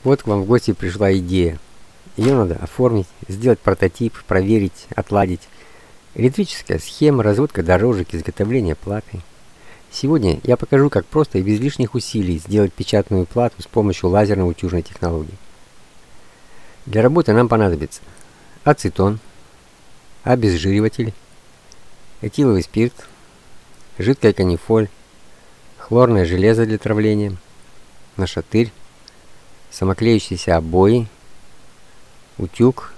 Вот к вам в гости пришла идея. Ее надо оформить, сделать прототип, проверить, отладить. Электрическая схема, разводка дорожек, изготовление платы. Сегодня я покажу, как просто и без лишних усилий сделать печатную плату с помощью лазерно-утюжной технологии. Для работы нам понадобится ацетон, обезжириватель, этиловый спирт, жидкая канифоль, хлорное железо для травления, нашатырь, самоклеющиеся обои, утюг,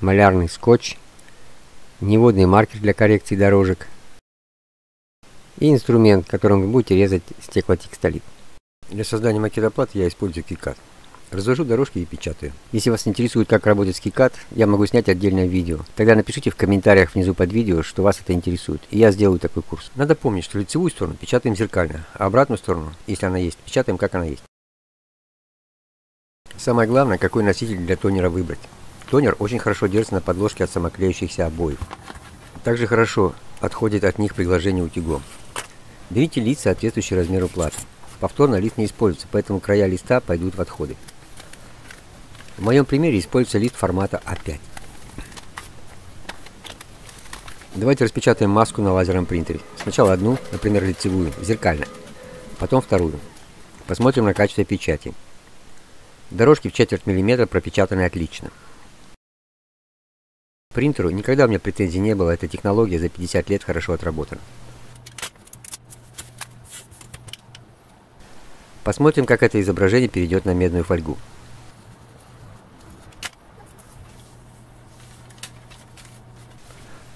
малярный скотч, неводный маркер для коррекции дорожек и инструмент, которым вы будете резать стеклотекстолит. Для создания макета платы я использую KiCad. Развожу дорожки и печатаю. Если вас интересует, как работать с KiCad, я могу снять отдельное видео. Тогда напишите в комментариях внизу под видео, что вас это интересует, и я сделаю такой курс. Надо помнить, что лицевую сторону печатаем зеркально, а обратную сторону, если она есть, печатаем как она есть. Самое главное, какой носитель для тонера выбрать. Тонер очень хорошо держится на подложке от самоклеющихся обоев. Также хорошо отходит от них при глажении утюгом. Берите лист, соответствующий размеру платы. Повторно лист не используется, поэтому края листа пойдут в отходы. В моем примере используется лист формата А5. Давайте распечатаем маску на лазерном принтере. Сначала одну, например, лицевую, зеркально. Потом вторую. Посмотрим на качество печати. Дорожки в четверть миллиметра пропечатаны отлично. К принтеру никогда у меня претензий не было, эта технология за 50 лет хорошо отработана. Посмотрим, как это изображение перейдет на медную фольгу.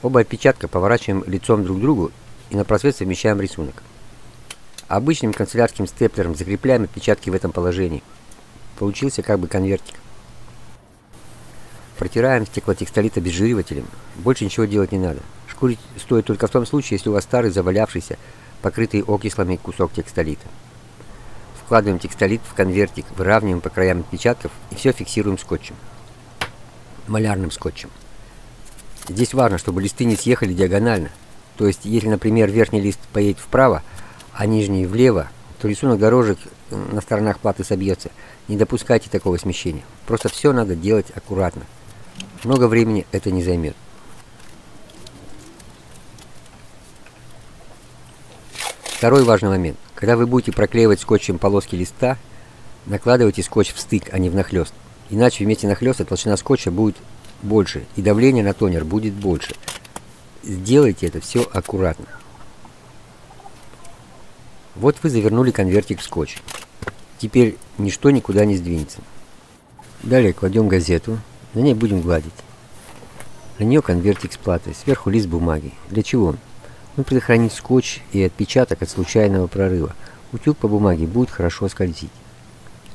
Оба отпечатка поворачиваем лицом друг к другу и на просвет совмещаем рисунок. Обычным канцелярским степлером закрепляем отпечатки в этом положении. Получился как бы конвертик. Протираем стеклотекстолит обезжиривателем. Больше ничего делать не надо. Шкурить стоит только в том случае, если у вас старый, завалявшийся, покрытый окислами кусок текстолита. Вкладываем текстолит в конвертик, выравниваем по краям отпечатков и все фиксируем скотчем. Малярным скотчем. Здесь важно, чтобы листы не съехали диагонально. То есть, если, например, верхний лист поедет вправо, а нижний влево, то рисунок дорожек на сторонах платы собьется. Не допускайте такого смещения. Просто все надо делать аккуратно. Много времени это не займет. Второй важный момент. Когда вы будете проклеивать скотчем полоски листа, накладывайте скотч в стык, а не внахлёст. Иначе вместе нахлёста толщина скотча будет больше, и давление на тонер будет больше. Сделайте это все аккуратно. Вот вы завернули конвертик в скотч. Теперь ничто никуда не сдвинется. Далее кладем газету, на ней будем гладить. На нее конвертик с платой, сверху лист бумаги. Для чего? Ну, предохранить скотч и отпечаток от случайного прорыва. Утюг по бумаге будет хорошо скользить.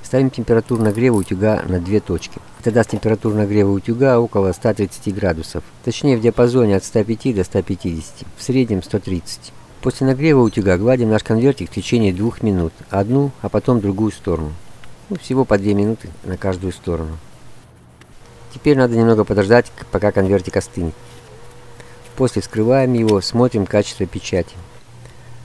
Ставим температуру нагрева утюга на 2 точки. Это даст температуру нагрева утюга около 130 градусов. Точнее, в диапазоне от 105 до 150, в среднем 130. После нагрева утюга гладим наш конвертик в течение 2 минут. Одну, а потом другую сторону. Ну, всего по 2 минуты на каждую сторону. Теперь надо немного подождать, пока конвертик остынет. После вскрываем его, смотрим качество печати.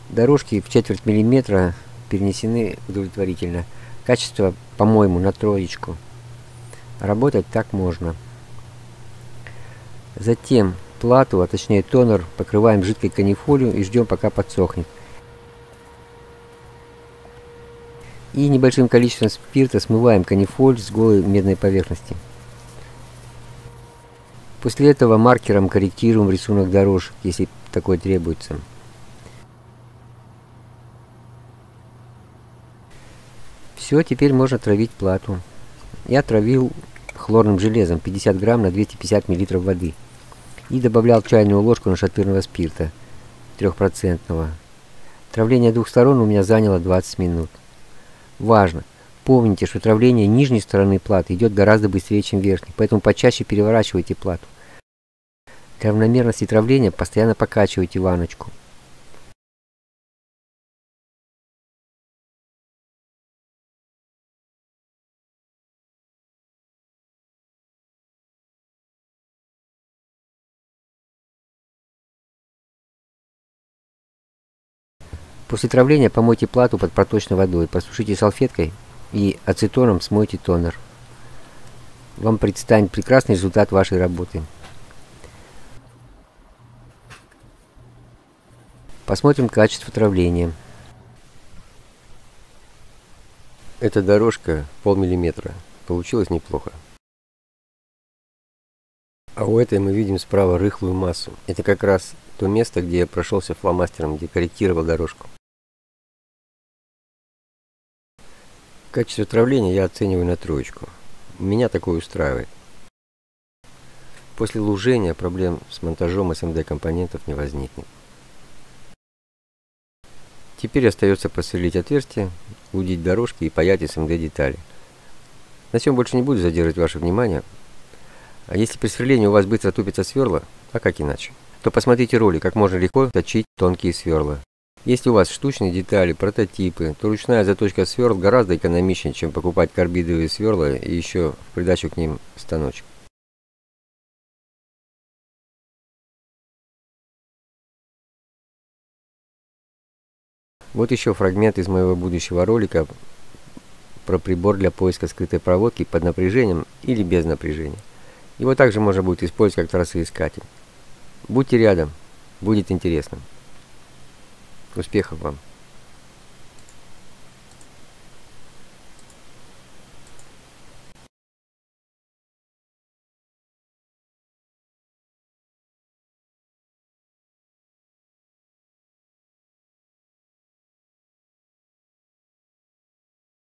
Дорожки в четверть миллиметра перенесены удовлетворительно. Качество, по-моему, на 3. Работать так можно. Затем плату, а точнее тонер, покрываем жидкой канифолью и ждем, пока подсохнет. И небольшим количеством спирта смываем канифоль с голой медной поверхности. После этого маркером корректируем рисунок дорожек, если такой требуется. Все, теперь можно травить плату. Я травил хлорным железом 50 грамм на 250 мл воды. И добавлял чайную ложку нашатырного спирта 3%. Травление 2 сторон у меня заняло 20 минут. Важно! Помните, что травление нижней стороны платы идет гораздо быстрее, чем верхней, поэтому почаще переворачивайте плату. Для равномерности травления постоянно покачивайте ванночку. После травления помойте плату под проточной водой, просушите салфеткой и ацетоном смойте тонер. Вам предстанет прекрасный результат вашей работы. Посмотрим качество травления. Эта дорожка полмиллиметра. Получилось неплохо. А у этой мы видим справа рыхлую массу. Это как раз то место, где я прошелся фломастером, где корректировал дорожку. Качество травления я оцениваю на 3. Меня такое устраивает. После лужения проблем с монтажом СМД компонентов не возникнет. Теперь остается просверлить отверстие, лудить дорожки и паять СМД детали. На всем больше не буду задерживать ваше внимание. А если при сверлении у вас быстро тупится сверла, а как иначе, то посмотрите ролик, как можно легко точить тонкие сверла. Если у вас штучные детали, прототипы, то ручная заточка сверл гораздо экономичнее, чем покупать карбидовые сверла и еще в придачу к ним станочек. Вот еще фрагмент из моего будущего ролика про прибор для поиска скрытой проводки под напряжением или без напряжения. Его также можно будет использовать как трассоискатель. Будьте рядом, будет интересно. Успехов вам!